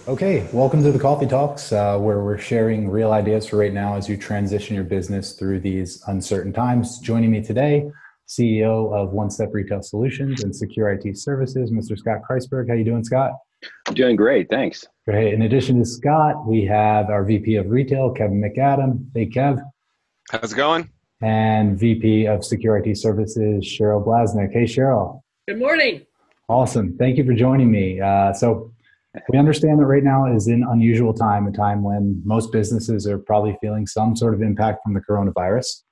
Okay, welcome to the Coffee Talks, where we're sharing real ideas for right now as you transition your business through these uncertain times. Joining me today, CEO of One Step Retail Solutions and Secure IT Services, Mr. Scott Kreisberg. How you doing, Scott? I'm doing great, thanks. Great. In addition to Scott, we have our VP of Retail, Kevin McAdam. Hey, Kev. How's it going? And VP of Secure IT Services, Cheryl Blasnick. Hey, Cheryl. Good morning. Awesome. Thank you for joining me. So we understand that right now is an unusual time, a time when most businesses are probably feeling some sort of impact from the coronavirus.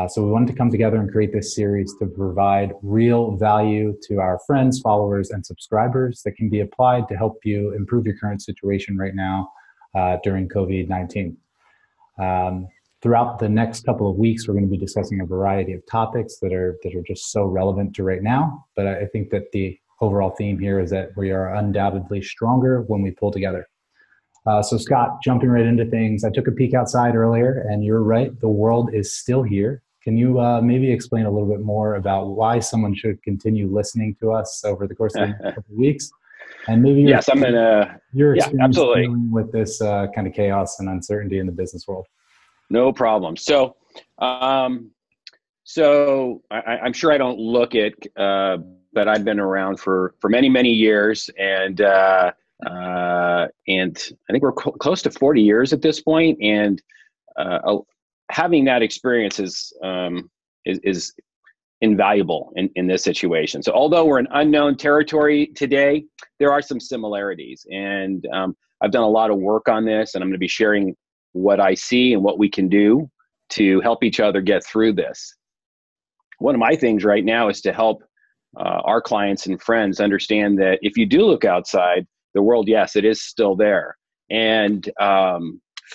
So we wanted to come together and create this series to provide real value to our friends, followers, and subscribers that can be applied to help you improve your current situation right now during COVID-19. Throughout the next couple of weeks, we're going to be discussing a variety of topics that are just so relevant to right now. But I think that the overall theme here is that we are undoubtedly stronger when we pull together. So Scott, jumping right into things, I took a peek outside earlier and you're right, the world is still here. Can you maybe explain a little bit more about why someone should continue listening to us over the course of the next couple of weeks? And maybe Yes, I'm your yeah, experience absolutely. dealing with this kind of chaos and uncertainty in the business world. No problem. I'm sure I don't look it, but I've been around for many, many years, and I think we're close to 40 years at this point. And having that experience is invaluable in this situation. So although we're in unknown territory today, there are some similarities, and I've done a lot of work on this, and I'm going to be sharing what I see and what we can do to help each other get through this. One of my things right now is to help our clients and friends understand that if you do look outside, the world, yes, it is still there. And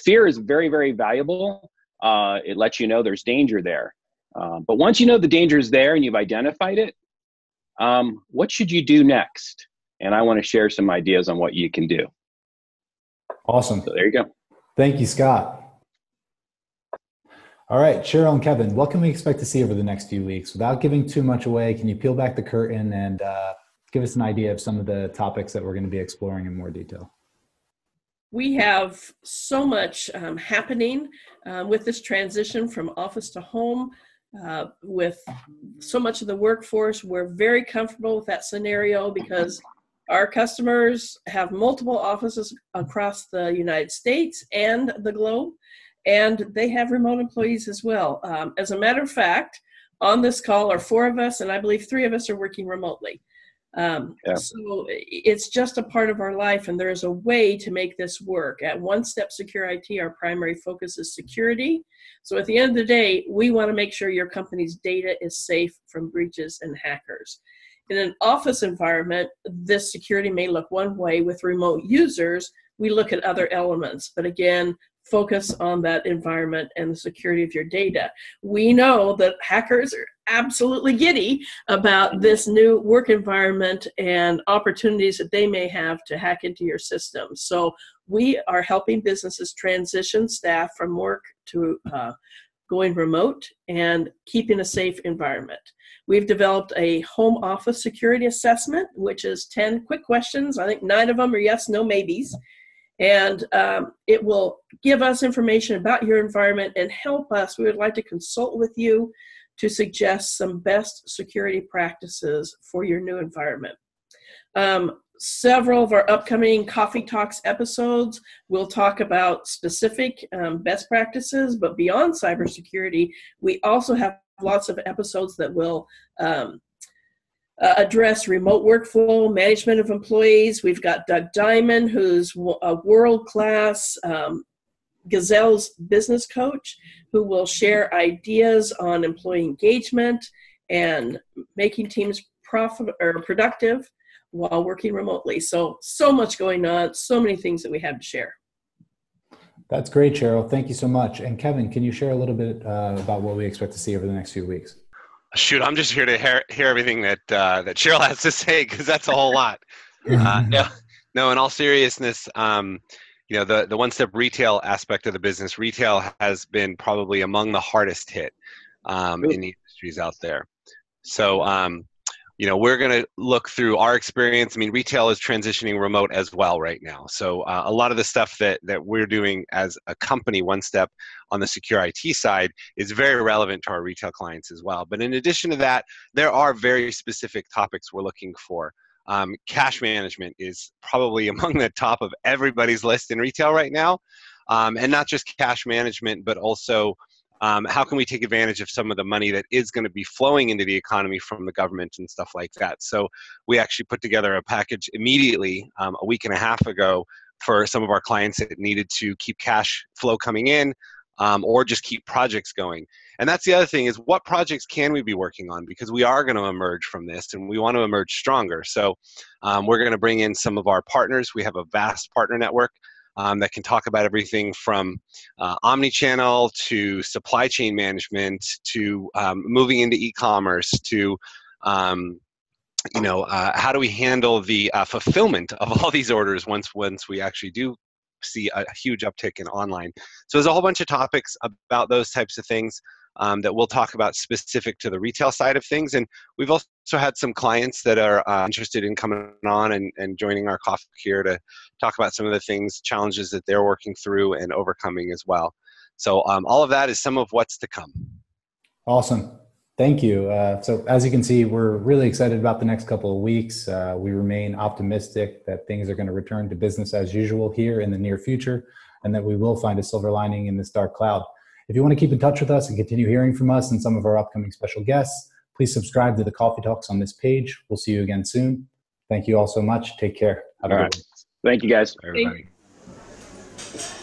fear is very, very valuable. It lets you know there's danger there. But once you know the danger is there and you've identified it, what should you do next? And I want to share some ideas on what you can do. Awesome. So there you go. Thank you, Scott. All right, Cheryl and Kevin, what can we expect to see over the next few weeks? Without giving too much away, can you peel back the curtain and give us an idea of some of the topics that we're going to be exploring in more detail? We have so much happening with this transition from office to home. With so much of the workforce, we're very comfortable with that scenario because our customers have multiple offices across the United States and the globe, and they have remote employees as well. As a matter of fact, on this call are 4 of us, and I believe 3 of us are working remotely. So it's just a part of our life, and there is a way to make this work. At One Step Secure IT, our primary focus is security. So at the end of the day, we want to make sure your company's data is safe from breaches and hackers. In an office environment, this security may look one way. With remote users, we look at other elements, but again, focus on that environment and the security of your data. We know that hackers are absolutely giddy about this new work environment and opportunities that they may have to hack into your system. So we are helping businesses transition staff from work to going remote and keeping a safe environment. We've developed a home office security assessment, which is 10 quick questions. I think 9 of them are yes, no, maybes. And it will give us information about your environment and help us. We would like to consult with you to suggest some best security practices for your new environment. Several of our upcoming Coffee Talks episodes will talk about specific best practices, but beyond cybersecurity, we also have lots of episodes that will address remote workflow, management of employees. We've got Doug Diamond, who's a world-class Gazelle's business coach, who will share ideas on employee engagement and making teams productive while working remotely. So much going on, so many things that we have to share. That's great, Cheryl. Thank you so much. And Kevin, can you share a little bit about what we expect to see over the next few weeks? Shoot, I'm just here to hear everything that Cheryl has to say, because that's a whole lot. No, in all seriousness, the one-step retail aspect of the business, retail has been probably among the hardest hit in the industries out there. So we're going to look through our experience. I mean, retail is transitioning remote as well right now. So a lot of the stuff that we're doing as a company, One Step, on the secure IT side is very relevant to our retail clients as well. But in addition to that, there are very specific topics we're looking for. Cash management is probably among the top of everybody's list in retail right now. And not just cash management, but also how can we take advantage of some of the money that is going to be flowing into the economy from the government and stuff like that. So we actually put together a package immediately a week and a half ago for some of our clients that needed to keep cash flow coming in or just keep projects going. And that's the other thing, is what projects can we be working on, because we are going to emerge from this and we want to emerge stronger. So we're going to bring in some of our partners. We have a vast partner network that can talk about everything from omni-channel to supply chain management to moving into e-commerce to how do we handle the fulfillment of all these orders once we actually do see a huge uptick in online. So there's a whole bunch of topics about those types of things that we'll talk about specific to the retail side of things. And we've also had some clients that are interested in coming on and joining our coffee here to talk about some of the things, challenges that they're working through and overcoming as well. So all of that is some of what's to come. Awesome. Thank you. So as you can see, we're really excited about the next couple of weeks. We remain optimistic that things are going to return to business as usual here in the near future, and that we will find a silver lining in this dark cloud. If you want to keep in touch with us and continue hearing from us and some of our upcoming special guests, please subscribe to the Coffee Talks on this page. We'll see you again soon. Thank you all so much. Take care. Have a good one. Thank you, guys. Everybody. Thank you.